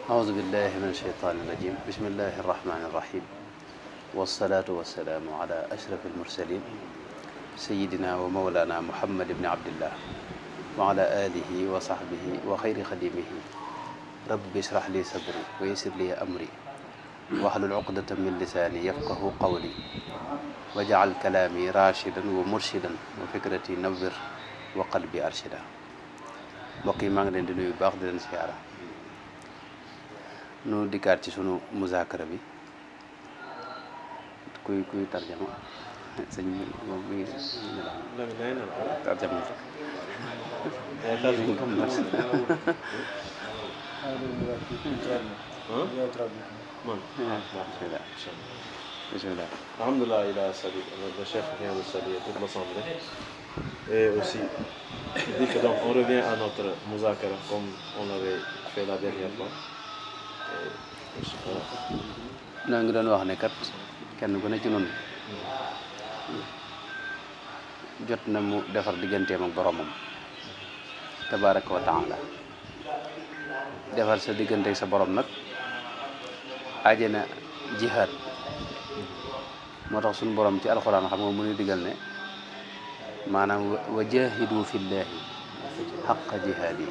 أعوذ بالله من الشيطان الرجيم بسم الله الرحمن الرحيم والصلاة والسلام على أشرف المرسلين سيدنا ومولانا محمد بن عبد الله وعلى آله وصحبه وخير خديمه رب اشرح لي صدري ويسر لي أمري واحلل عقدة من لساني يفقه قولي واجعل كلامي راشدا ومرشدا وفكرتي نور وقلبي أرشدا mbokk yi maa ngi leen di nuyu bu baax di leen siyaara nu dikkaat ci sunu muzaakara bi kuy tarjama sëñ moom mi ngi tarjama bismillah. Alhamdulillah, il a salué, le chef vient de saluer toute l'assemblée. Et aussi, il dit que donc on revient à notre Mouzakara comme on l'avait fait la dernière fois. noo ngi doon wax ne kat kenn ku ne ci noonu jot na mu defar digganteem ak boromam tabaraka wa taala defar sa diggante sa borom nag aaje na jihaad moo tax suñu borom ci alxuraan xam nga mu nuy digal ne maanaam wa jahidu fillahi xaqa jihaad yi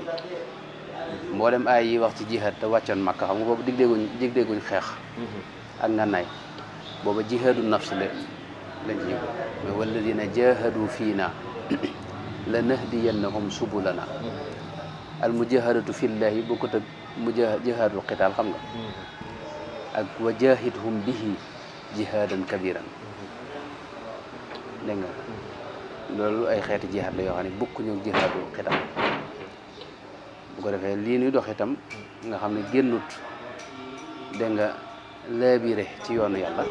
mboolem ay yi wax ci jihaad te wàccoon Makka xam nga boobu digdeeguñ xeex ak ngànnaay booba jihaadu nafs lañ ci yëngu mais walladina jahadu fiina la nahdiyannahum subulana al mujahadatu fillahi bokkut ak jihaadul qitaal xam nga ak wa jahidhum bihi jihaadan kabiran dégg nga loolu ay xeeti jihaad la yoo xam ne bokkuñu ak jihaadu qitaal bu ko defee lii nuy dox itam nga xam ne génnut dégg nga laabire ci yoonu yàlla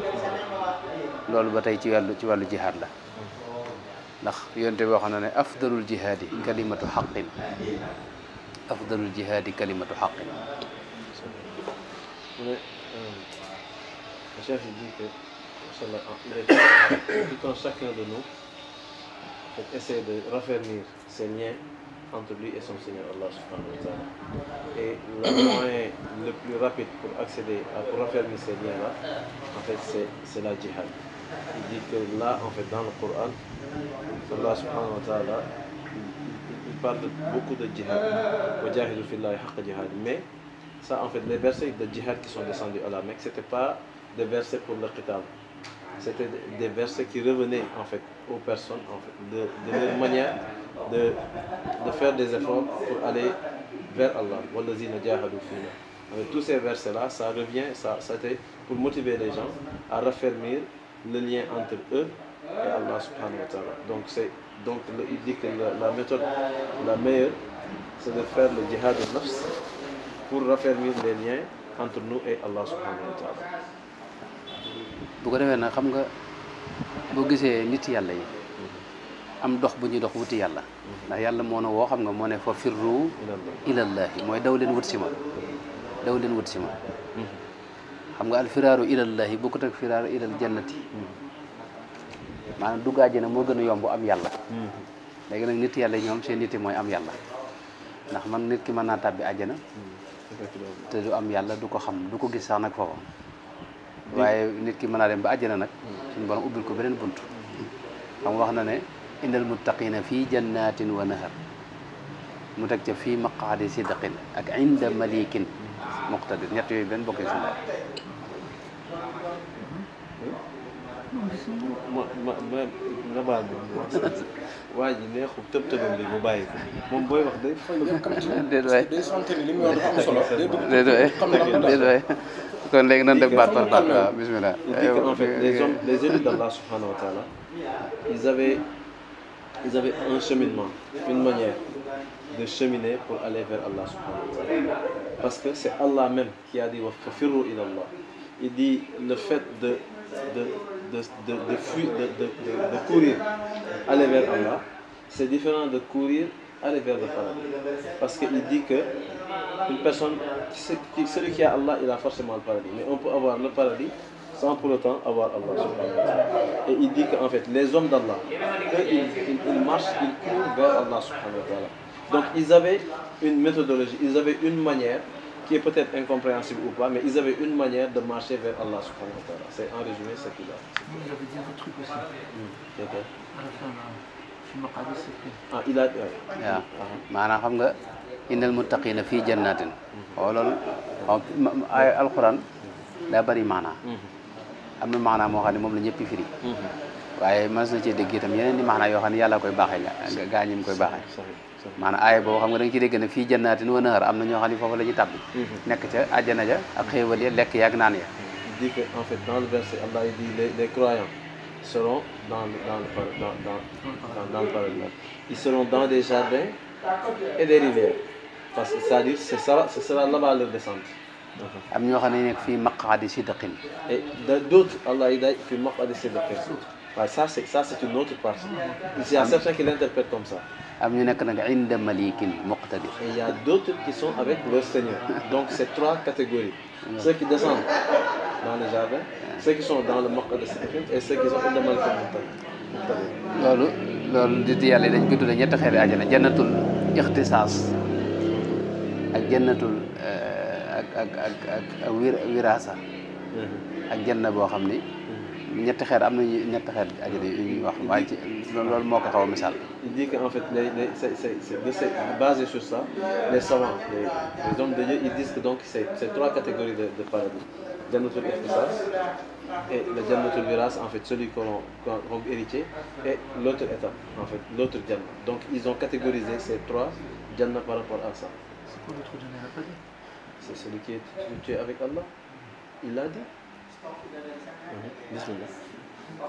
loolu ba tey ci wàllu jihaad la ndax yonte bi waxoon na ne afdalul jihaadi kalimatu xaqin afdalul jihaadi kalimatu xaqin. Le chef dit que tout un chacun de nous essaie de raffermir ses liens entre lui et son Seigneur Allah subhanahu wa ta'ala. Et le moyen le plus rapide pour accéder pour raffermir ces liens-là, en fait, c'est la djihad. Il dit que là, en fait, dans le Coran, Allah subhanahu wa ta'ala, il parle beaucoup de djihad. وَجَاهِدُوا فِي اللَّهِ حَقَّ جِهَادٍ. Mais ça, en fait, les versets de djihad qui sont descendus à la Mecque, c'était pas des versets pour le qital. C'était des versets qui revenaient en fait aux personnes en fait, de leur manière de faire des efforts pour aller vers Allah. وَالَّذِينَ جَاهَدُوا فِينَا. Avec tous ces versets-là, ça revient, c'était pour motiver les gens à raffermir le lien entre eux et Allah subhanahu wa ta'ala. Donc il dit que la méthode la meilleure, c'est de faire le djihad al-nafs pour raffermir les liens entre nous et Allah subhanahu wa ta'ala. bu ko defee nag xam nga boo gisee nit yàlla yi am dox bu ñuy dox wuti yàlla ndax yàlla moo ne woo xam nga moo ne fa firru ilallahi mooy daw leen wut si ma daw leen wut si ma xam nga al firaaru ilallahi bokkut ak firaaru ilal jannati maanaam dugg àjjana moo gën a yomb am yàlla léegi nag nit yàlla yi ñoom seen nit mooy am yàlla ndax man nit ki mën naa tàbbi àjjana te du am yàlla du ko xam du ko gis sax nag foofa waaye nit ki mën naa dem ba àjjana nag suñu borom ubbil ko beneen bunt xam nga wax na ne indal muttaqina fii jannatin wa nahar mu teg ca fii maqaadi sidqin ak inda malikin muqtadir ñett yooyu benn bokkee suñu nga baal waa ji neexul tëb-tëbam li mu bàyyi ko moom booy wax day déet waay day sant ni li mu wax dafa am solo déet waay déet waay kon léegi nan def baat par baat waaw bismillah. Il dit qu'en fait les élus d'Allah subhanahu wa ta'ala, ils avaient un cheminement, une manière de cheminer pour aller vers Allah subhanahu wa ta'ala. Parce que c'est Allah même qui a dit wa fafirru ila Allah. Il dit le fait de fuir, de courir, aller vers Allah, c'est différent de courir, aller vers le paradis. Parce qu'il dit que une personne, celui qui a Allah, il a forcément le paradis. Mais on peut avoir le paradis sans pour autant avoir Allah subhanahu wa ta'ala. Et il dit qu'en fait, les hommes d'Allah, eux, ils marchent, ils courent vers Allah subhanahu wa ta'ala. Donc ils avaient une méthodologie, ils avaient une manière qui est peut-être incompréhensible ou pas, mais ils avaient une manière de marcher vers Allah subhanahu wa ta'ala. C'est en résumé ce qu'il a. Il avait dit un autre truc aussi. À la fin, là, في مقعد الصدق. Ah, il a... waaw maanaam xam nga innal muttaqina fii jannatin loolu ay alxuraan daa bëri maanaa am na maanaa moo xam ne moom la ñëpp firi waaye mas na cee dégg itam yeneen di maanaa yoo xam ne yàlla koy baaxee gaa ñi mu koy baaxee maanaam aaya boobu xam nga da nga ci dégg ne fii jannatin wa nahar am na ñoo xam ne foofu la ñuy tàbbi nekk ca àjjana ja ak xéewal ya lekk ya ak naan ya Il dit que, en fait, dans le verset, Allah il dit les croyants seront dans le paradis. Ils seront dans des jardins et des rivières. Parce que c'est-à-dire, ce sera là-bas leur descente. am ñoo xam ne nekk fii maqaadi sidqin Et d'autres, Allah il dit, fi maq'adi sidqin. Ouais, ça c'est une autre partie. Il y a certains qui l'interprètent comme ça. am ñu nekk nag inda malikin muqtadir Et il y a d'autres qui sont avec leur Seigneur. Donc c'est trois catégories. Ceux qui descendent dans les jardins, ceux qui sont dans le maq'adi sidqin et ceux qui sont inda malikin muqtadir. loolu nit yàlla yi dañ koy tuddee ñetti xeeti àjjana jannatul ixtisaas ak jannatul ak wirasa ak janna boo xam ni ñetti xeet am nañu ñetti xeet àjjana yu ñuy wax waaye ci loolu moo ko xaw a misaal. Il dit qu'en fait, c'est basé sur ça, les savants, les hommes de Dieu, ils disent que donc c'est trois catégories de paradis. Jannatul Ikhtisas et le Jannatul Viras, en fait, celui qu'on héritier, et l'autre étape, en fait, l'autre Jannah. Donc ils ont catégorisé ces trois Jannah par rapport à ça. C'est quoi l'autre Jannah? Il n'a pas dit. C'est celui qui est tu es avec Allah. Il l'a dit. Bismillah.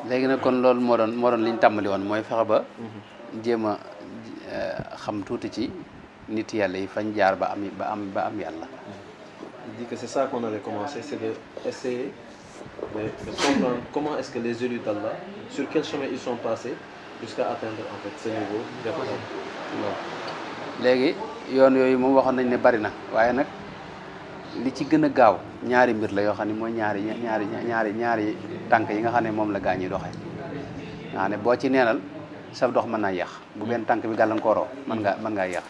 léegi nag kon loolu moo doon li ñu tàmbali woon mooy fexe ba jéem a xam tuuti ci nit yàlla yi fañ jaar ba am yàlla. Il dit que c'est ça qu'on avait commencé, c'est d'essayer de comprendre comment est-ce que les élus d'Allah, sur quel chemin ils sont passés jusqu'à atteindre en fait ce niveau d'épreuve. léegi yoon yooyu moom waxoon nañ ne bari na waaye nag li ci gën a gaaw ñaari mbir la yoo xam ne mooy ñaari tànk yi nga xam ne moom la gaa ñuy doxee nga xam ne boo ci neenal sa dox mën naa yéex bu benn tànk bi gàllankooroo mën ngaa yéex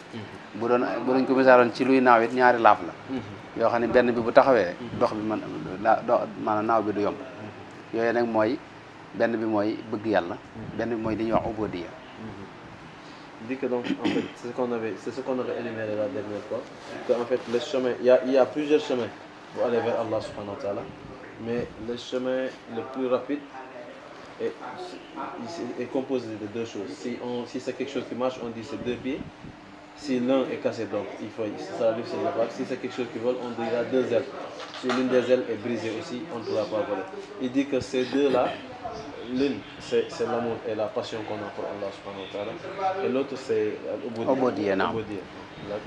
bu doon ko misaaloon ci luy naaw it ñaari laaf la yoo xam ne benn bi bu taxawee dox bi maanaam naaw bi du yomb yooyu nag mooy benn bi mooy bëgg yàlla benn bi mooy li ñuy wax ubudiyya. Il dit que donc en fait c'est ce qu'on avait énuméré la dernière fois, que en fait le chemin, il y a plusieurs chemins pour aller vers Allah subhanahu wa ta'ala, mais le chemin le plus rapide est composé de deux choses. Si c'est quelque chose qui marche, on dit c'est deux pieds. Si l'un est cassé, donc ça arrive sur le bac. Si c'est quelque chose qui vole, on dira deux ailes. Si l'une des ailes est brisée aussi, on ne pourra pas voler. Il dit que ces deux-là, l'une c'est l'amour et la passion qu'on a pour Allah subhanahu wa ta'ala, et l'autre c'est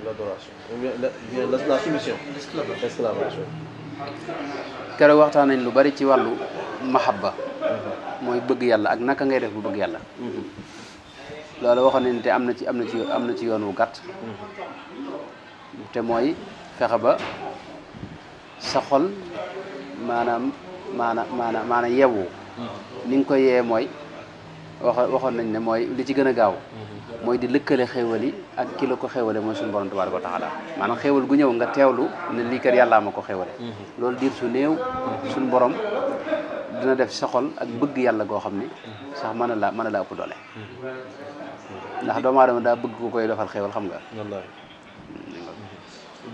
l'adoration, ou bien la soumission, l'esclavage. keroog waxtaan nañ lu bari ci wàllu mahabba mooy bëgg yàlla ak naka ngay def bu bëgg yàlla. loolu waxoon nañ te am na ci yoon wu gàtt te mooy fexe ba sa xol maanaam yeewu ni nga koy yee mooy waxoon nañ ne mooy li ci gën a gaaw mooy di lëkkale xéewal yi ak ki la ko xéewale mooy suñu borom tabaaraka wa taala maanaam xéewal gu ñëw nga teewlu ne lii kat yàllaa ma ko xéewale loolu diir su néew suñu borom dina def sa xol ak bëgg yàlla goo xam ni sax mën a la ëpp doole ndax doomu aadama daa bëgg ku koy defal xéewal xam nga. Wallahi.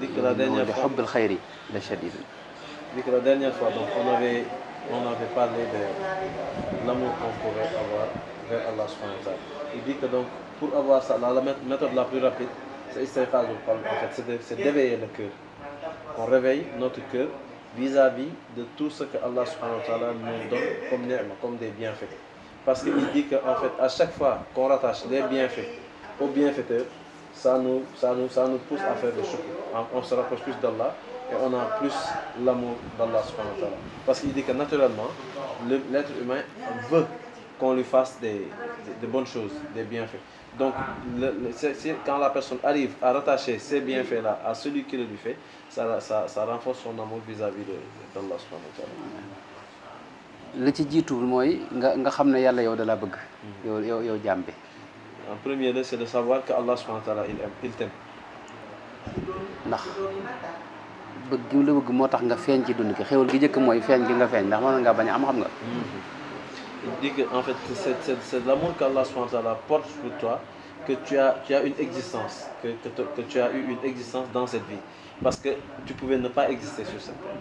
Dit que la dernière fois, hubbul khayri la shadid. Dit que la dernière fois, donc on avait parlé de l'amour qu'on pourrait avoir vers Allah subhanahu wa ta'ala. Il dit que donc pour avoir ça, la méthode la plus rapide, c'est istiqaz en fait, c'est d'éveiller le cœur. On réveille notre cœur vis-à-vis de tout ce que Allah subhanahu wa ta'ala nous donne comme ni'ma, comme des bienfaits. Parce qu'il dit qu'en fait, à chaque fois qu'on rattache les bienfaits au bienfaiteur, ça nous pousse à faire le shukr. On se rapproche plus d'Allah et on a plus l'amour d'Allah subhanahu wa ta'ala. Parce qu'il dit que naturellement, l'être humain veut qu'on lui fasse des bonnes choses, des bienfaits. Donc, quand la personne arrive à rattacher ces bienfaits-là à celui qui le lui fait, ça renforce son amour vis-à-vis d'Allah subhanahu wa ta'ala. li ci jiitu mooy nga xam ne yàlla yow da la bëgg. yow jaam bi. En premier lieu, c'est de savoir que Allah subhanahu wa ta'ala il t'aime. ndax bëgg gi la bëgg moo tax nga feeñ ci dund ki xéwal gi njëkk mooy feeñ gi nga feeñ ndax mën nga bañ a am xam nga. Il dit que en fait c'est l'amour qu'Allah subhanahu wa ta'ala porte sur toi, que tu as une existence, que tu as eu une existence dans cette vie, parce que tu pouvais ne pas exister sur cette terre.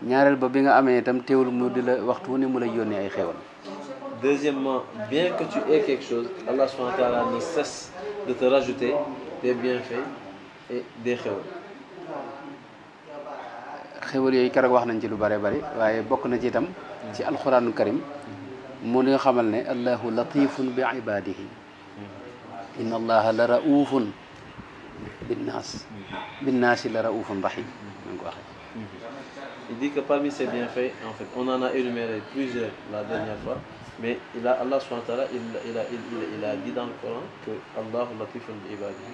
ñaareel ba bi nga amee itam teewul mu di la waxtu wu ne mu lay yónnee ay xéwal. Deuxièmement, bien que tu aies quelque chose, Allah subhanahu wa ta'ala ne cesse de te rajouter des bienfaits et des xéwal. xéwal yooyu keroog wax nañ ci lu bare bari waaye bokk na ci itam ci alxuraanu karim mu nga xamal ne allahu latifun bi ibadihi inna allaha la raufun binnaasi la raufun rahim ñu ko waxee. Il dit que parmi ses bienfaits, en fait, on en a énuméré plusieurs la dernière fois, mais Allah subhanahu wa ta'ala, il a dit dans le Coran que Allah latifun bi ibadihi,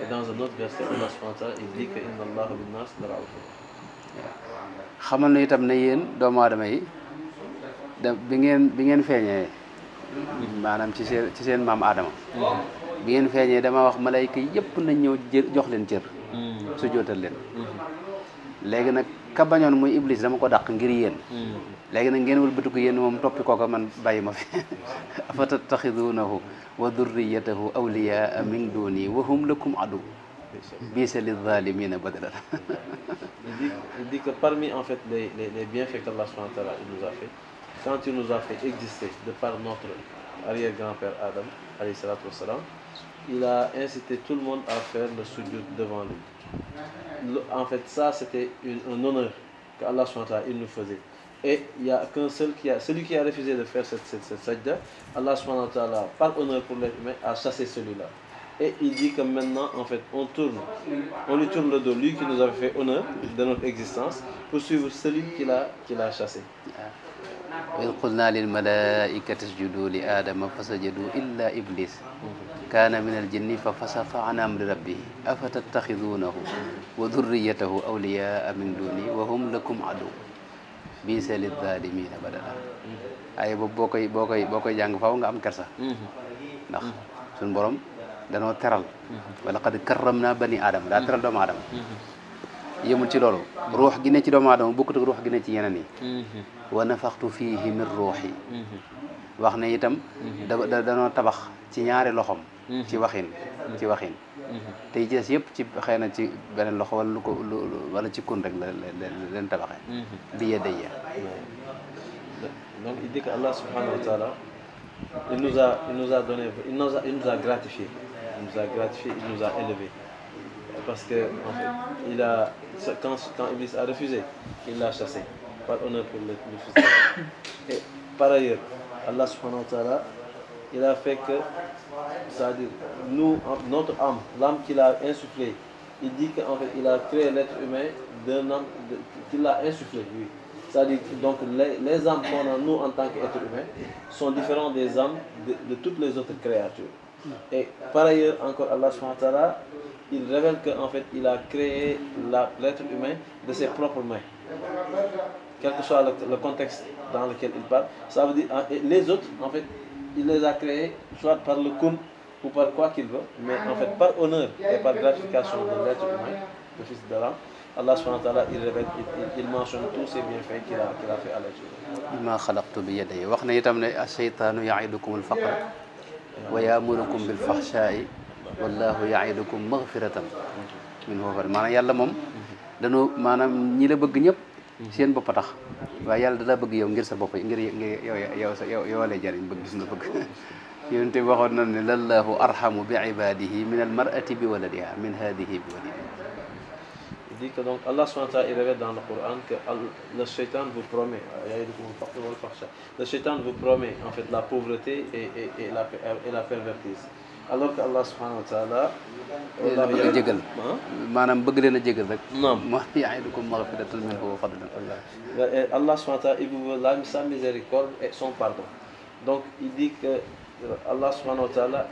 et dans un autre verset Allah subhanahu wa ta'ala il dit que inna allaha binnas la raufun. xamal na itam ne yéen doomu aadama yi bi ngeen feeñee maanaam ci seen maam Adama bi ngeen feeñee dama wax malayka yëpp nañ ñëw jox leen cër su jootal leen léegi nag ka bañoon muy iblis dama ko dàq ngir yéen léegi nag ngeen wëlbatiku yéen moom toppi kooka man bàyyi ma fi afa tattaxidunahu wa durriyatahu awliyaa min duni wa hum lakum adu bisa lizalimina badala. Il dit que parmi en fait les bienfaits qu'Allah subhanahu wa ta'ala il nous a fait, quand il nous a fait exister de par notre arrière-grand-père Adam alayhi salatu wassalam, il a incité tout le monde à faire le sujoud devant lui. En fait ça c'était un honneur que Allah subhanahu wa ta'ala il nous faisait. Et il n'y a qu'un seul celui qui a refusé de faire cette sajda, Allah subhanahu wa ta'ala par honneur pour l'être humain a chassé celui-là. Et il dit que maintenant, en fait, on lui tourne le dos, lui qui nous avait fait honneur de notre existence, pour suivre celui qui l'a chassé. وإذ قلنا للملائكة اسجدوا لآدم فسجدوا إلا إبليس كان من الجن ففسق عن أمر ربه أفتتخذونه وذريته أولياء من دوني وهم لكم عدو بئس للظالمين بدلا. ay boo koy jàng faaw nga am kersa ndax suñu borom danoo teral wala qad karramna bani aadama daa teral doomu aadama yëmul ci loolu ruux gi ne ci doomu aadama bokkut ak ruux gi ne ci yeneen yi wa nafaxtu fiihi min ruuxi wax ne itam danoo tabax ci ñaari loxom ci waxin te yi ci des yëpp ci xëy na ci beneen loxo wala wala ci kun rek la leen tabaxee bi yadayya. Donc il dit que Allah subhanahu wa ta'ala il nous a donné, il nous a gratifié, il nous a élevé, parce que en fait, quand Iblis a refusé, il l'a chassé par honneur pour le fils d'Adam. Et par ailleurs, Allah subhanahu wa ta'ala, il a fait que, c'est-à-dire nous, notre âme, l'âme qu'il a insufflée, il dit qu'en fait il a créé l'être humain d'un âme qu'il a insufflé lui. C'est-à-dire donc les âmes qu'on a nous en tant qu'êtres humains sont différentes des âmes de toutes les autres créatures. Et par ailleurs encore Allah subhanahu wa ta'ala il révèle qu'en fait il a créé l'être humain de ses propres mains. Quel que soit le contexte dans lequel il parle, ça veut dire les autres en fait il les a créés soit par le kun ou par quoi qu'il veut, mais en fait par honneur et par gratification de l'être humain, le fils d'Adam. Allah subhanahu wa ta'ala il mentionne tous ces bienfaits qu'il a fait à l'être humain. ma xalaqtu bi yadayya wax na itam ne ash-shaytaanu ya'idukum al-faqra wa ya'murukum bil fahshaa'i wallahu ya'idukum maghfiratan minhu wa fadlan. maanaam yàlla moom dañoo maanaam ñi la bëgg ñëpp seen bopp a tax waaye yàlla da la bëgg yow ngir sa bopp ngir yow lay jariñ bëgg gis nga bëgg. yonent bi waxoon na ne lallahu arhamu bi ibadihi min al-mar'ati bi waladiha min hadihi bi waladiha. Il dit que donc Allah subhanahu wa ta'ala il révèle dans le Coran que le shaitan vous promet, le shaitan vous promet en fait la pauvreté et la pervertise. Alors que Allah subhanahu wa ta'ala bëgg jégal maanaam bëgg leen a jégal rek. naam ya'idukum maghfiratan minhu wa fadlan. Allah subhanahu wa ta'ala il vous veut sa miséricorde et son pardon. Donc il dit que Allah subhanahu wa ta'ala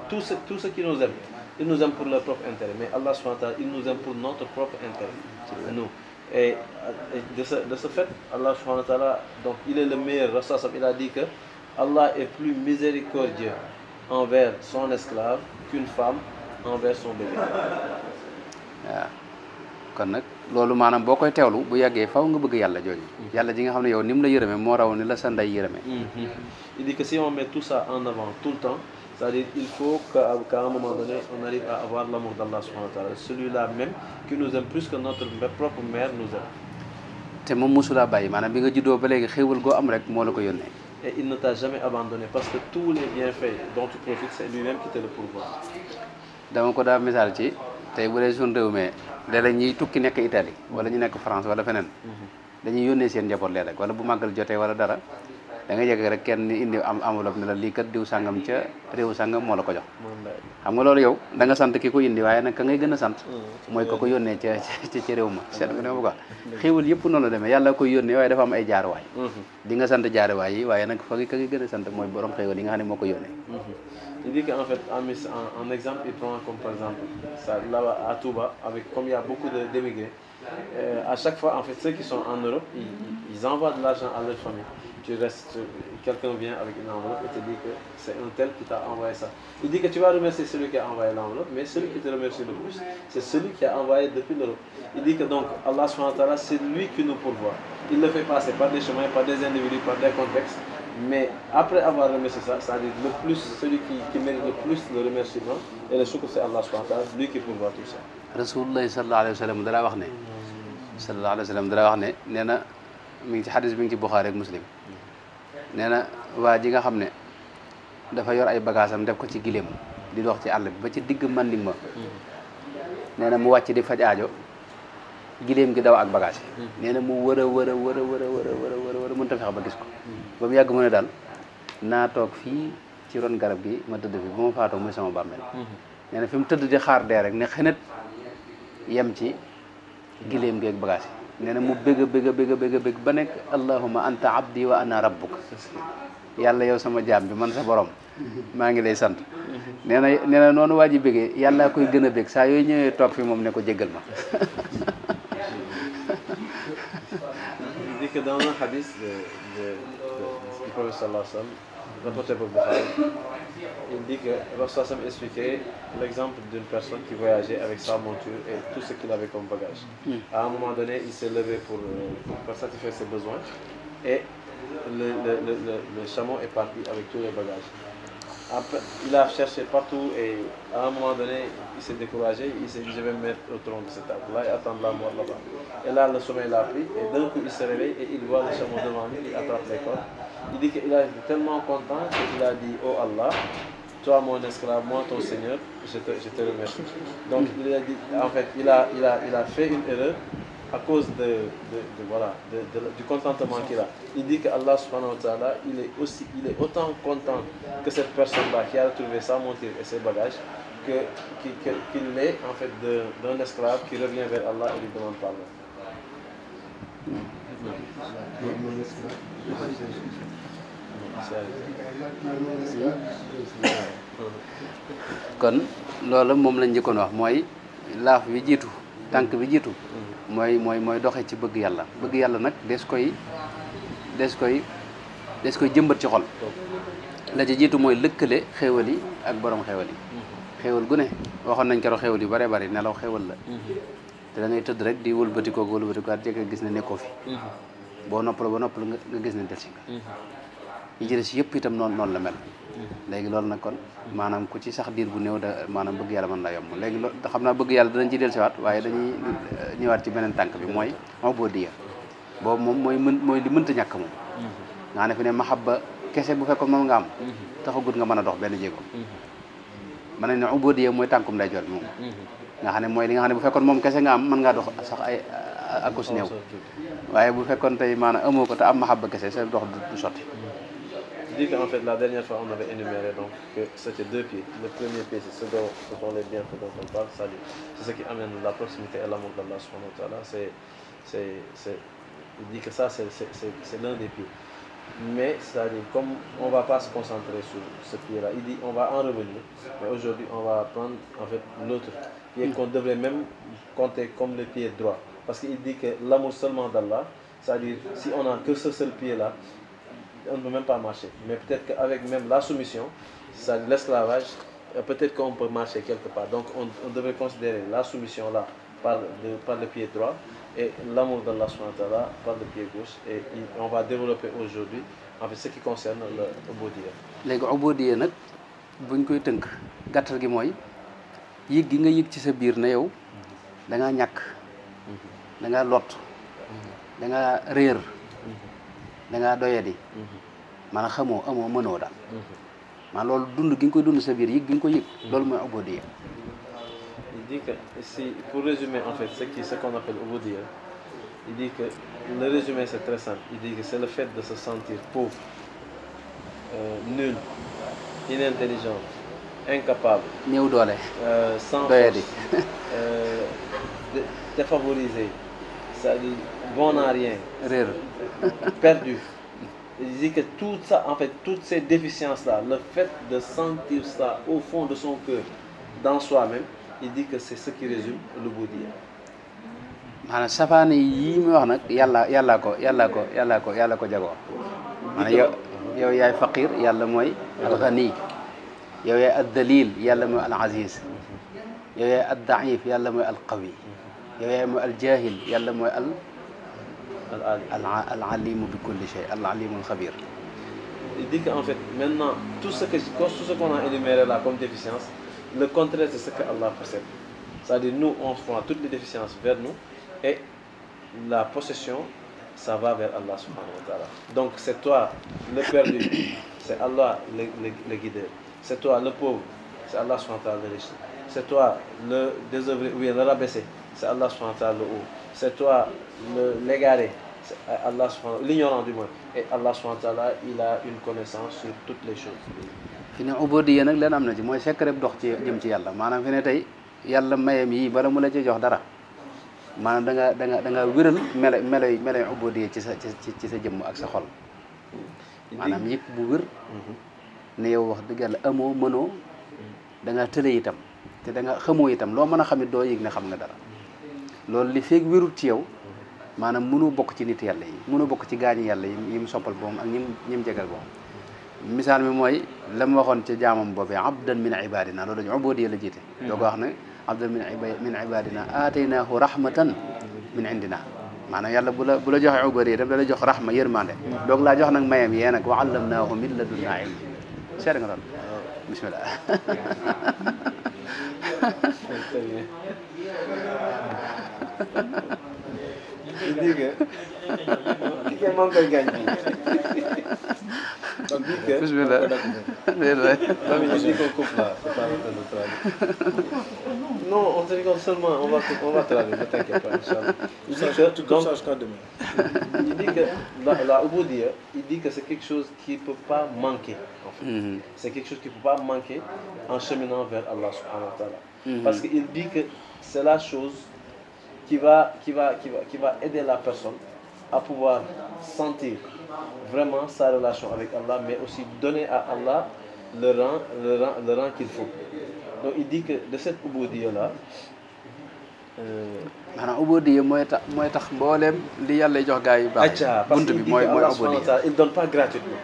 tout ce qui nous aime, ils nous aiment pour leur propre intérêt, mais Allah subhanahu wa ta'ala il nous aime pour notre propre intérêt, nous. Et de ce fait, Allah subhanahu wa ta'ala, donc il est le meilleur. Rasul il a dit que Allah est plus miséricordieux envers son esclave qu'une femme envers son bébé. waaw kon nag loolu maanaam boo koy teewlu bu yàggee faw nga bëgg yàlla jooju yàlla ji nga xam ne yow ni mu la yërëme moo raw ni la sa ndey yërëme Il dit que si on met tout ça en avant tout le temps, c'est-à-dire il faut qu'à un moment donné, on arrive à avoir l'amour d'Allah subhanahu wa ta'ala, celui-là même qui nous aime plus que notre propre mère nous aime. te moom mosulaa bàyyi maanaam bi nga juddoo ba léegi xéewal goo am rek moo la ko yónnee. Et il ne t'a jamais abandonné parce que tous les bienfaits dont tu profites, c'est lui-même qui te le pourvoit. dama ko daa misaal ci tey bu dee suñu réew mi léeg-léeg ñuy tukki nekk Italie wala ñu nekk France wala feneen dañuy yónnee seen njaboot lee rek wala bu màggal jotee wala dara da nga yegg rek kenn indi am enveloppe ne la lii kat diw sàngam ca réew sàngam moo la ko jox xam nga loolu yow da nga sant ki ko indi waaye nag ka ngay gën a sant mooy ko yónnee ca réew ma seet nga ne ma quoi xéewal yëpp noonu la demee yàlla koy yónnee waaye dafa am ay jaaruwaay di nga sant jaaruwaay yi waaye nag fa ka ngay gën a sant mooy borom xéewal yi nga xam ne moo ko yónnee. Il dit qu'en fait, en exemple, il prend comme par exemple, ça, là à Touba, comme il y a beaucoup d'émigrés, à chaque fois, en fait, ceux qui sont en Europe, ils envoient de l'argent à leur famille. Tu restes, quelqu'un vient avec une enveloppe et te dit que c'est un tel qui t'a envoyé ça. Il dit que tu vas remercier celui qui a envoyé l'enveloppe, mais celui qui te remercie le plus, c'est celui qui a envoyé depuis l'Europe. Il dit que donc, Allah subhanahu wa ta'ala, c'est lui qui nous pourvoit. Il le fait passer par des chemins, par des individus, par des contextes. Mais après avoir remercié ça, c'est-à-dire le plus, celui qui mérite le plus le remerciement et le shukr, c'est Allah subhanahu wa ta'ala, lui qui pourvoit tout ça. Rasulullah sallallahu alayhi wa sallam dara wax ne sallallahu alayhi wa sallam dara wax ne nee na mi ngi ci xadis bi ngi ci Buxaari ak Muslim nee na waa ji nga xam ne dafa yor ay bagaasam def ko ci gileem di dox ci àll bi ba ci digg Manding ma nee na mu wàcc di faj aajo gileem gi daw ak bagage yi nee na mu wër a mënta fexe ba gis ko ba mu yàgg mu ne daal naa toog fii ci ron garab gi ma tëdd fi ba ma faatoo muy sama bàmmeel nee na fi mu tëdd di xaar dee rek ne xenet yem ci gileem gi ak bagage yi nee na mu bëgg ba nekk allahumma anta abdi wa ana rabbuk yàlla yow sama jaam bi man sa borom maa ngi lay sant nee na noonu waa ji bëggee yàlla koy gën a bëgg saa yooyu ñëwee toog fi moom ne ko jéggal ma. Il dit que dans un hadith du prophète sallallahu alayhi wa sallam, rapporté par Bukhari, il dit que le prophète sallallahu expliquait l'exemple d'une personne qui voyageait avec sa monture et tout ce qu'il avait comme bagage. À un moment donné, il s'est levé pour satisfaire ses besoins et le chameau est parti avec tous les bagages. Après, il a cherché partout et à un moment donné, il s'est découragé. Il s'est dit, je vais me mettre au tronc de cet arbre-là et attendre la mort là-bas. Et là, le sommeil l'a pris et d'un coup, il se réveille et il voit le chameau devant lui, il attrape les cordes. Il dit qu'il a été tellement content qu'il a dit, oh Allah, toi mon esclave, moi ton Seigneur, je te remercie. Donc, il a dit, en fait, il a fait une erreur à cause du contentement qu'il a. Il dit que Allah subhanahu wa ta'ala, il est autant content que cette personne-là qui a retrouvé sa monture et ses bagages qu'il l'est en fait d'un esclave qui revient vers Allah et lui demande pardon. kon loolu moom lañ njëkkoon wax mooy laaf bi jiitu tànk bi jiitu mooy doxee ci bëgg yàlla nag des koy jëmbat ci xol la ci jiitu mooy lëkkale xéewal yi ak borom xéewal yi xéewal gu ne waxoon nañ keroog xéewal yu bare bari nelaw xéewal la te da ngay tëdd rek di wëlbatikoat jekk gis ne nekkoo fi boo noppaloo ba noppal nga gis ne delsi nga yi ci des yëpp itam noonu la mel léegi loolu nag kon maanaam ku ci sax diir bu néew da maanaam bëgg yàlla mën la yomb léegi loolu xam naa bëgg yàlla danañ ci dellusiwaat waaye dañuy ñëwaat ci beneen tànk bi mooy boo diya boobu moom mooy li mënta ñàkk moom nga ne fi ne mahabba kese bu fekkoon moom nga am taxagut nga mën a dox benn jéego mën nañ ne ubudiyya mooy tànkum day jor bi moom nga xam ne mooy li nga xam ne bu fekkoon moom kese nga am mën ngaa dox sax ay akus néew waaye bu fekkoon tey maanaam amoo ko te am mahabba kese sa dox du sotti. Il dit qu'en fait, la dernière fois, on avait énuméré donc, que c'était 2 pieds. Le premier pied, ce sont les bienfaits dont on parle, c'est ce qui amène la proximité et l'amour d'Allah subhanahu wa ta'ala. Il dit que ça, c'est l'un des pieds. Mais, c'est-à-dire, comme on ne va pas se concentrer sur ce pied-là, il dit on va en revenir. Mais aujourd'hui, on va prendre en fait l'autre pied qu'on devrait même compter comme le pied droit. Parce qu'il dit que l'amour seulement d'Allah, c'est-à-dire, si on n'a que ce seul pied-là, on ne peut même pas marcher. Mais peut-être qu'avec même la soumission, c'est l'esclavage, peut-être qu'on peut marcher quelque part. Donc on devrait considérer la soumission là par le pied droit et l'amour d'Allah subhanahu wa ta'ala par le pied gauche. Et on va développer aujourd'hui en fait ce qui concerne le ubudiyya. léegi ubudiyya nag buñ koy tënk gàttal gi mooy yëg gi nga yëg ci sa biir na yow da ngaa ñàkk da ngaa lot da ngaa réer da ngaa doyadi maanaam xamoo amoo mënoo daal maanaam loolu dund gi nga koy dund sa biir yëg gi nga koy yëg loolu mooy ubudiyya. Il dit que si, pour résumer en fait ce qu'on appelle ubudiyya, il dit que le résumé c'est très simple. Il dit que c'est le fait de se sentir pauvre, nul, inintelligent, incapable, néew doole sans doyadi force, défavorisé, c'est-à-dire bon à rien, réer perdu. Il dit que tout ça, en fait, toutes ces déficiences-là, le fait de sentir ça au fond de son cœur, dans soi-même, il dit que c'est ce qui résume l'ubudiyya. maanaam safaane yii muy wax nag yàlla ko jagoo maanaam yow yaay faqir yàlla mooy alxani yow yaay addalil yàlla mooy alaziz yow yaay addaif yàlla mooy alqawi yow yaay mooy aljahil yàlla mooy alalimu bi kulli shay alalimu alxabir. Il dit qu'en fait maintenant tout ce qu'on a énuméré là comme déficience, le contraire c'est ce que Allah possède. C'est-à-dire nous on prend toutes les déficiences vers nous et la possession ça va vers Allah subhanahu wa ta'ala. Donc c'est toi le perdu, c'est Allah le guideur. C'est toi le pauvre, c'est Allah subhanahu wa ta'ala le riche. C'est toi le désœuvré ou bien le rabaissé, c'est Allah subhanahu wa ta'ala le haut. C'est toi l'égaré, c'est Allah subhanahu wa ta'ala, l'ignorant du moins. Et Allah subhanahu wa ta'ala il a une connaissance sur toutes les choses. fi ne ubudiyya nag leen am na ci mooy secret dox ci jëm ci yàlla maanaam fi ne tey yàlla mayam yi bala mu la ci jox dara maanaam da nga wéral meloy ubudiyya ci sa jëmm ak sa xol maanaam yëpp bu wér ne yow wax dëgg yàlla amoo mënoo da nga tële itam te da nga xamoo itam loo mën a xamit doo yëg ne xam nga dara loolu li feeg wérul ci yow maanaam mënoo bokk ci nit yàlla yi mënoo bokk ci gaañi yàlla yi mu soppal boom ak ñim jegal boom misaal mi mooy la mu waxoon ca jaamam boobee abdan min ibadina loolu dañu ubudiyya la jiite doo ko wax ne abdan min ibadina aataynaahu rahmatan min indina maanaam yàlla bu la joxe ubudiyya itam da la jox rahma yërmande doog laa jox nag mayam yee nag wa allamnaahu min ladunna ilm seet nga loolu bismillah Il dit que qui manque de gagne. bismillah Non mais je dis qu'on coupe là, c'est pas le travail. Non, on te rigole seulement, on va traduire, ne t'inquiète pas, Inch'Allah. Il dit que, donc, il dit que la ubudiyya, il dit que c'est quelque chose qui ne peut pas manquer en fait. C'est quelque chose qui ne peut pas manquer en cheminant vers Allah subhanahu wa ta'ala. Parce qu'il dit que c'est la chose qui va aider la personne à pouvoir sentir vraiment sa relation avec Allah, mais aussi donner à Allah le rang qu'il faut. Donc il dit que de cette ubudiyya là maanaam ubudiyya mooy tax mbooleem li yàlla jox gaa yi baax parce bunt qu'il bi dit mooy qu'Allah ubudiyya subhanahu wa ta'ala, il ne donne pas gratuitement.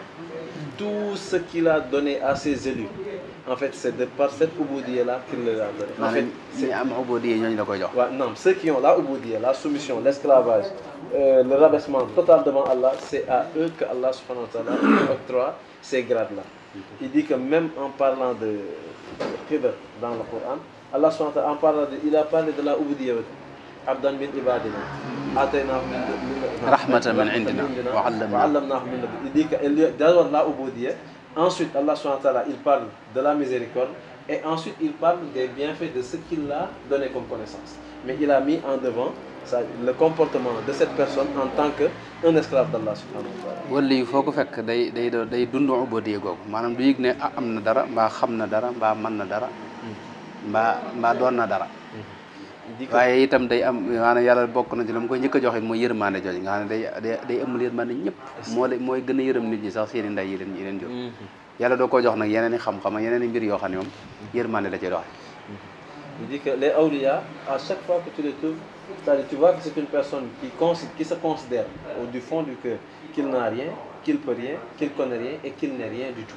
Tout ce qu'il a donné à ses élus, en fait c'est par cette ubudiyya là qu'il leur a donné. En fait, maanaam ñi am ubudiyya ñooñu la koy jox ouais, non, ceux qui ont la ubudiyya, la soumission, l'esclavage, le rabaissement total devant Allah, c'est à eux que Allah subhanahu wa ta'ala octroie ces grades-là. Il dit que même en parlant de Khidr dans le Coran, Allah subhanahu wa ta'ala, il a parlé de la ubudiyya. Abdan min ibadina, ataynahu rahmatan min indina wa allamnahu min ladunna. Il dit que d'abord la ubudiyya, ensuite Allah subhanahu wa ta'ala, il parle de la miséricorde et ensuite il parle des bienfaits de ce qu'il a donné comme connaissance. Mais il a mis en devant le comportement de cette personne en tant qu'un esclave d'Allah subhanahu wa ta'ala. wala yi foo ko fekk day dund ubudiyya googu maanaam du yëg ne am na dara mbaa xam na dara mbaa mën na dara mbaa doon na dara waaye itam day am maanaam yàlla bokk na ci la mu koy njëkk a joxe mooy yërmande jooju nga xam ne day ëmmal yërmande ñëpp mooy gën a yërëm nit ñi sax seen i ndey yi leen jur yàlla doo ko jox nag yeneen i xam-xam ak yeneen i mbir yoo xam ne moom yërmande la ci doxe. Il dit que les awliya, à chaque fois que tu les trouves, c'est-à-dire tu vois que c'est une personne qui se considère du fond du cœur qu'il n'a rien, qu'il peut rien, qu'il connaît rien et qu'il n'est rien du tout.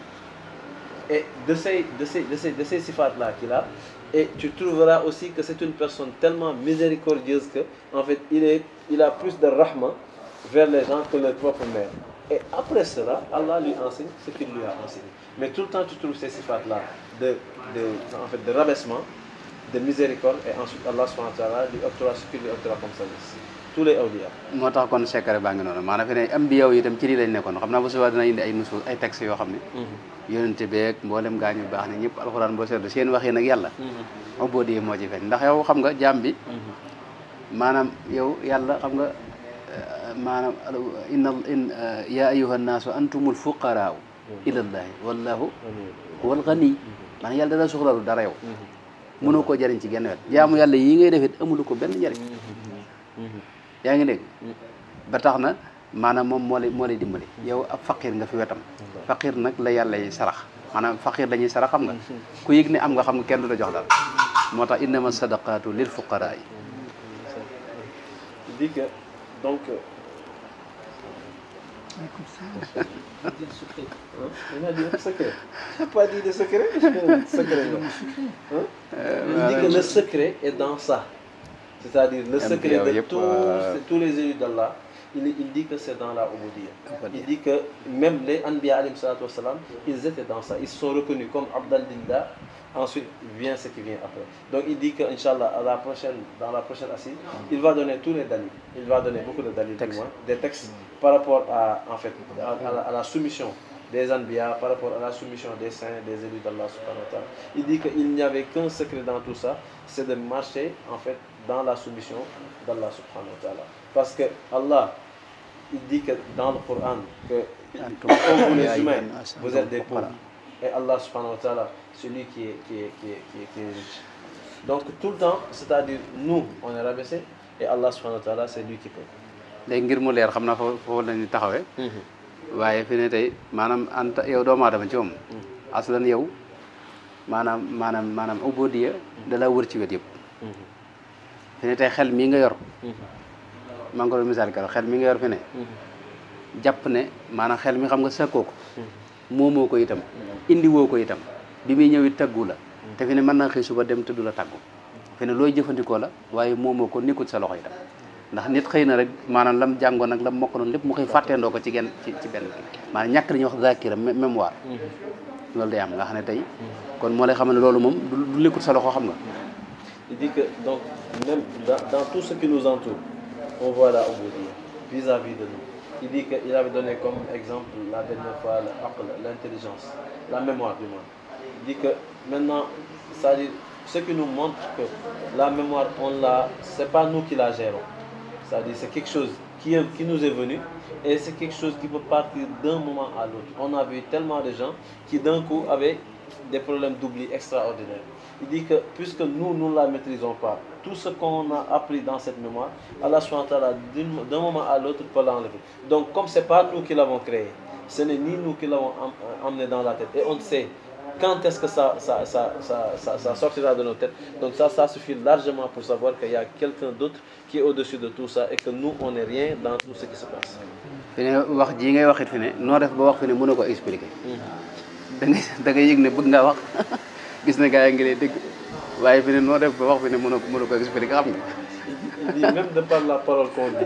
Et de ces sifat-là qu'il a, Et tu trouveras aussi que c'est une personne tellement miséricordieuse que, en fait, il a plus de rahma vers les gens que leur propre mère. Et après cela, Allah lui enseigne ce qu'il lui a enseigné. Mais tout le temps, tu trouves ces sifat-là en fait, de rabaissement, de miséricorde, et ensuite Allah subhanahu wa ta'ala lui octroie ce qu'il lui octroie comme service. Tous les awliya. moo tax kon secret baa ngi noonu maanaam fi ne ambiya yi itam ci lii lañ nekkoon xam naa bu subaa dina indi ay nusuus ay textes yoo xam ne yonente beeg mboolem gaañu baax ne ñëpp alxuraan boo seetlu seen wax yi nag yàlla obodi moo ci feeñ ndax yow xam nga jaam bi maanaam yow yàlla xam nga maanaam yaa ayyuha nnaasu antumul fuqaraau ilallahi wallahu huwal ghani maanaam yàlla dara soxlalu dara yow mënoo koo jëriñ ci genn wet jaamu yàlla yi ngay defit amulu ko benn njëriñ yaa ngi dégg ba tax na maanaam moom moo lay dimbali yow ab faqir nga fi wetam faqir nag la yàlla yi sarax maanaam faqir la ñuy sarax xam nga ku yëg ne am nga xam nga kenn du la jox dara moo tax innama sadaqatu lil fuqaraa yi il dit que donc il a dit un secret. Il n'a pas dit de secret. Secret. Il dit que le secret est dans ça. C'est-à-dire le secret de tous les élus d'Allah, il dit que c'est dans la Ubudiyya. Il dit que même les Anbiya alayhi salatu wassalam, ils étaient dans ça. Ils se sont reconnus comme Abdal Dillah. Ensuite vient ce qui vient après. Donc il dit que Inch'Allah, dans la prochaine assise, il va donner tous les dalils. Il va donner beaucoup de dalils, du moins, des textes par rapport à, en fait, à la soumission des Anbiya, par rapport à la soumission des saints, des élus d'Allah subhanahu wa ta'ala. Il dit qu'il n'y avait qu'un secret dans tout ça, c'est de marcher en fait dans la soumission d'Allah subhanahu wa ta'ala. Parce que Allah, il dit que dans le Coran que vous les humains, vous êtes des pauvres. Et Allah subhanahu wa ta'ala, celui qui est riche. Donc tout le temps, c'est-à-dire nous, on est rabaissé, et Allah subhanahu wa ta'ala, c'est lui qui peut. léegi ngir mu leer xam naa foofu la ñuy taxawee waaye fi ne tey maanaam anta yow doomu aadama ci moom aslan yow maanaam ubudiyya da la wër ci wet yëpp fi ne tey xel mii nga yor maa ngi ko doon misaal keroog xel mi nga yor fi ne jàpp ne maanaam xel mi xam nga sàkkoo ko moomoo ko itam indi woo ko itam bi muy ñëw it taggu la te fi ne mën naa xëy suba dem te du la taggu fi ne looy jëfandikoo la waaye moomoo ko nekkul sa loxo itam ndax nit xëy na rek maanaam lam jàngoon ak lam mokk noonu lépp mu xëy fàtteendoo ko ci benn maanaam ñàkk li ñuy wax zakira mémoire loolu day am nga xam ne tey kon moo lay xam ne loolu moom du nekkul sa loxo xam nga. Il dit que donc même dans tout ce qui nous entoure on voit la ubudiyya vis-à-vis de nous. Il dit qu'il avait donné comme exemple la dernière fois l'intelligence, la mémoire du monde. Il dit que maintenant, c'est-à-dire ce qui nous montre que la mémoire, c'est pas nous qui la gérons. C'est-à-dire c'est quelque chose qui nous est venu et c'est quelque chose qui peut partir d'un moment à l'autre. On a vu tellement de gens qui d'un coup avaient des problèmes d'oubli extraordinaires. Il dit que puisque nous ne la maîtrisons pas, tout ce qu'on a appris dans cette mémoire, Allah subhanahu wa ta'ala d'un moment à l'autre peut l'enlever. Donc comme ce n'est pas nous qui l'avons créé, ce n'est ni nous qui l'avons emmené dans la tête. Et on sait quand est-ce que ça sortira de nos têtes. Donc ça suffit largement pour savoir qu'il y a quelqu'un d'autre qui est au-dessus de tout ça et que nous, on n'est rien dans tout ce qui se passe. fi ne wax ji ngay waxit fi ne noo def ba wax fi ne mën na ko expliquer. da ngay yëg ne bëgg ngaa wax gis na gaa yi ngi lay dégg waaye fi ne noo def ba wax fi ne mën na ko expliquer xam nga. Il dit même de par la parole qu'on dit,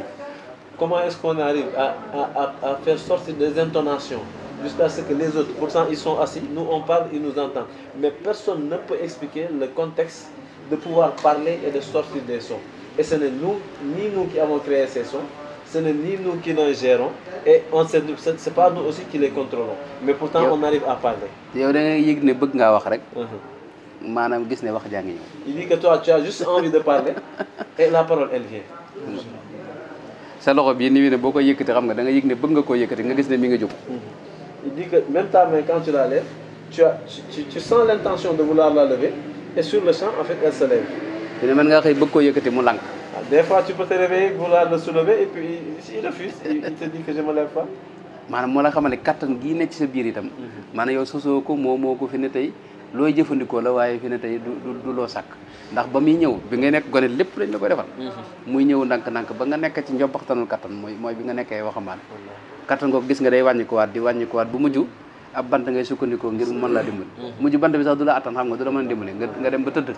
comment est-ce qu'on arrive à faire sortir des intonations jusqu'à ce que les autres, pourtant ils sont assis, nous on parle, ils nous entendent. Mais personne ne peut expliquer le contexte de pouvoir parler et de sortir des sons. Et ce n'est ni nous qui avons créé ces sons, ce n'est ni nous qui les gérons, et c'est pas nous aussi qui les contrôlons. Mais pourtant on arrive à parler. yow da ngay yëg ne bëgg ngaa wax rek. maanaam gis ne wax jaa ngi ñëw. Il dit que toi tu as juste envie de parler et la parole elle vient. sa loxo bii nii ne boo ko yëkkati xam nga da nga yëg ne bëgg nga koo yëkkati nga gis ne mi nga jóg. Il dit que même ta main quand tu la lèves, tu sens l'intention de vouloir la lever et sur le champ en fait elle se lève. fi ne mën ngaa xëy bëgg koo yëkkati mu lànk. Des fois tu peux te réveiller vouloir le soulever et puis il refuse, il te dit que je me lève pas. maanaam moo la xamal ne kattan gii nekk ci sa biir itam. maanaam yow sosoo ko moo ko fi ne tey looy jëfandikoo la waaye fi ne tey du loo sàkk ndax ba muy ñëw bi ngay nekk gone lépp lañ la koy defal. muy ñëw ndànk-ndànk ba nga nekk ci njobbaxtanul kattan mooy bi nga nekkee waxambaane. kattan googu gis nga day wàññikuwaat di wàññikuwaat bu mujj ab bant ngay sukkandikoo ngir mu mën laa dimbali mujj bant bi sax du la attan xam nga du la mën a dimbali nga dem ba tëdd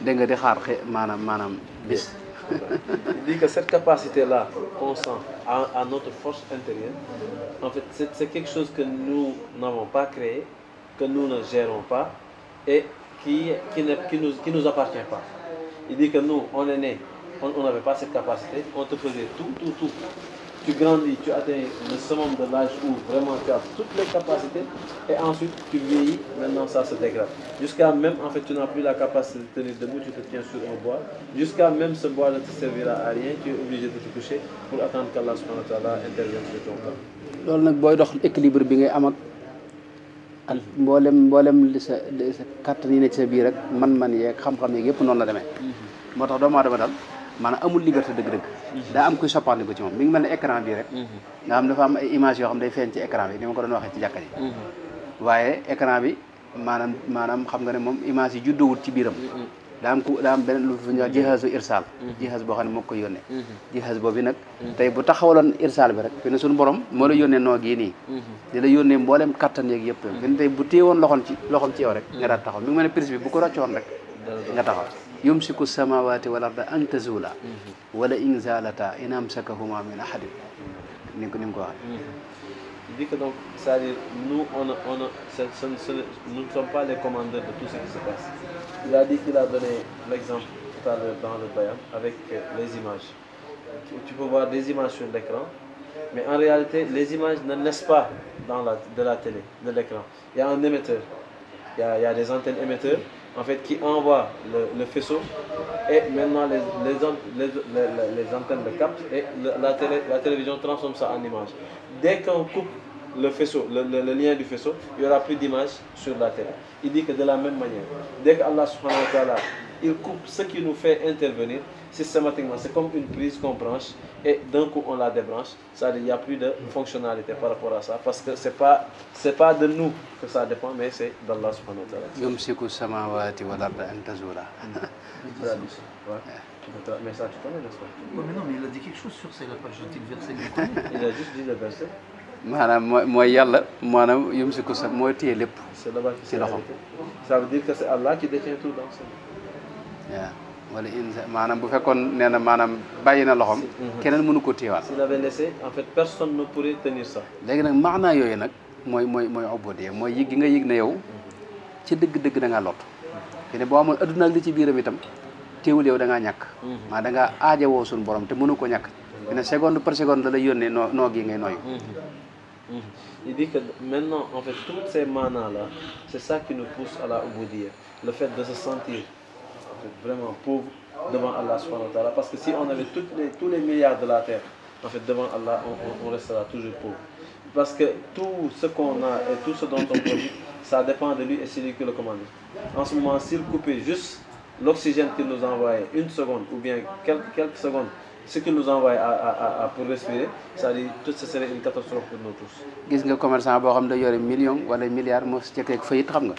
dégg nga di xaar maanaam bis. Il dit que cette capacité-là qu'on sent à notre force intérieure, en fait, c'est quelque chose que nous n'avons pas créé, que nous ne gérons pas et qui nous appartient pas. Il dit que nous, on est né, on n'avait pas cette capacité, on te faisait tout. Tu grandis, tu atteins le summum de l'âge où vraiment tu as toutes les capacités et ensuite tu vieillis, maintenant ça se dégrade. Jusqu'à même, en fait, tu n'as plus la capacité de tenir debout, tu te tiens sur un bois. Jusqu'à même ce bois ne te servira à rien, tu es obligé de te coucher pour attendre qu'Allah subhanahu wa ta'ala intervienne sur ton cas. loolu nag booy dox équilibre bi ngay am ak mboolem li sa kàttan yi ne ci sa biir rek man yeeg xam-xam yeeg yëpp noonu la demee. moo tax doomu aadama daal maanaam amul liberté dëgg-dëgg. daa am kuy soppandiku ci moom mi ngi mel ne écran bii rek. nga xam dafa am ay images yoo xam day feeñ ci écran bi ni ma ko doon waxee ci jàkka ji. waaye écran bi maanaam xam nga ne moom image yi juddowut ci biiram. daa am beneen lu fi ñuy wax jihaazu irsaal. jihaaz boo xam ne moo ko yónnee. jihaaz boobu nag tey bu taxawaloon irsaal bi rek fi ne suñu borom moo la yónnee noo gii nii. di la yónnee mboolem kattan yeeg yëpp fi ne tey bu téewoon loxoom ci yow rek nga daal taxaw mi ngi mel ne prise bi bu ko roccoon rek nga taxaw. yumsiku samawati wal arda an tazula wala in zalata in amsakahuma min ahadin ni mu ko waxee. Il dit que donc, c'est-à-dire, nous, nous ne sommes pas les commandeurs de tout ce qui se passe. Il a dit qu'il a donné l'exemple tout à l'heure dans le bayan avec les images. Tu peux voir des images sur l'écran, mais en réalité, les images ne naissent pas de la télé, de l'écran. Il y a un émetteur, il y a des antennes émetteurs en fait, qui envoient le faisceau et maintenant les antennes le captent et la télévision transforme ça en image. Dès qu'on coupe le faisceau, le lien du faisceau, il n'y aura plus d'image sur la télé. Il dit que de la même manière, dès qu'Allah subhanahu wa ta'ala, il coupe ce qui nous fait intervenir systématiquement, c'est comme une prise qu'on branche et d'un coup on la débranche, c'est-à-dire il n'y a plus de fonctionnalité par rapport à ça parce que c'est pas de nous que ça dépend, mais c'est d'Allah subhanahu wa ta'ala. Yumsiku samawati wal arda an tazula. Mais ça tu connais, n'est-ce pas? Oui, mais non, mais il a dit quelque chose sur ça, il n'a pas jeté le verset qu'il connaît. Il a juste dit le verset. maanaam mooy yàlla maanaam yumsiku sa mooy téye lépp. C'est là-bas qui ci loxoom. Ça veut dire que c'est Allah qui détient tout dans sa vie. waaw wala maanaam bu fekkoon nee na maanaam bàyyi na loxoom. keneen mënu ko téewaat. S'il avait laissé, en fait, personne ne pourrait tenir ça. léegi nag maanaa yooyu nag mooy ubudiyya mooy yëg gi nga yëg ne yow ci dëgg-dëgg da ngaa lott. fi ne boo amoon adduna ak li ci biiram itam teewul yow da ngaa ñàkk. maa da ngaa aajowoo suñu borom te mënu ko ñàkk. fi ne seconde par seconde da lay yónnee noo gi ngay noyyu. Il dit que maintenant, en fait, toutes ces manas-là, c'est ça qui nous pousse à la ubudiyya. Le fait de se sentir en fait, vraiment pauvre devant Allah subhanahu wa ta'ala. Parce que si on avait tous les milliards de la terre, en fait, devant Allah, on restera toujours pauvre. Parce que tout ce qu'on a et tout ce dont on produit, ça dépend de lui et c'est lui qui le commande. En ce moment, s'il coupait juste l'oxygène qu'il nous envoyait, une seconde ou bien quelques secondes, ce qu'il nous envoie pour respirer, c'est-à-dire tout ce serait une catastrophe pour nous tous. gis nga commerçant boo xam ne da yore million wala milliard moo si jëkkee fayit xam nga.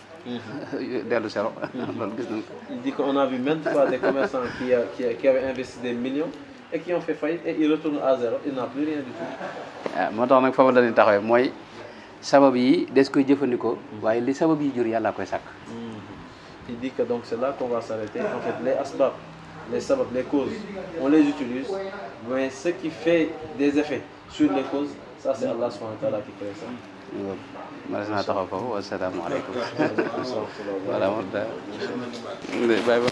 dellu zéro. loolu gis nañ ko. Il dit qu'on a vu même fois des commerçants qui avaient investi des millions et qui ont fait faillite et ils retournent à zéro, ils n'ont plus rien du tout. waaw moo tax nag foofu la ñuy taxawee mooy sabab yi des koy jëfandikoo. waaye li sabab yi jur yàlla koy sàkk. Il dit que donc c'est là qu'on va s'arrêter. En fait, les asbab, les sabab, les causes, on les utilise, mais ce qui fait des effets sur les causes, ça c'est Allah subhanahu wa ta'ala qui crée ça. ma des naa taxaw foofu wasalaamaaleykum. voilà moom daal.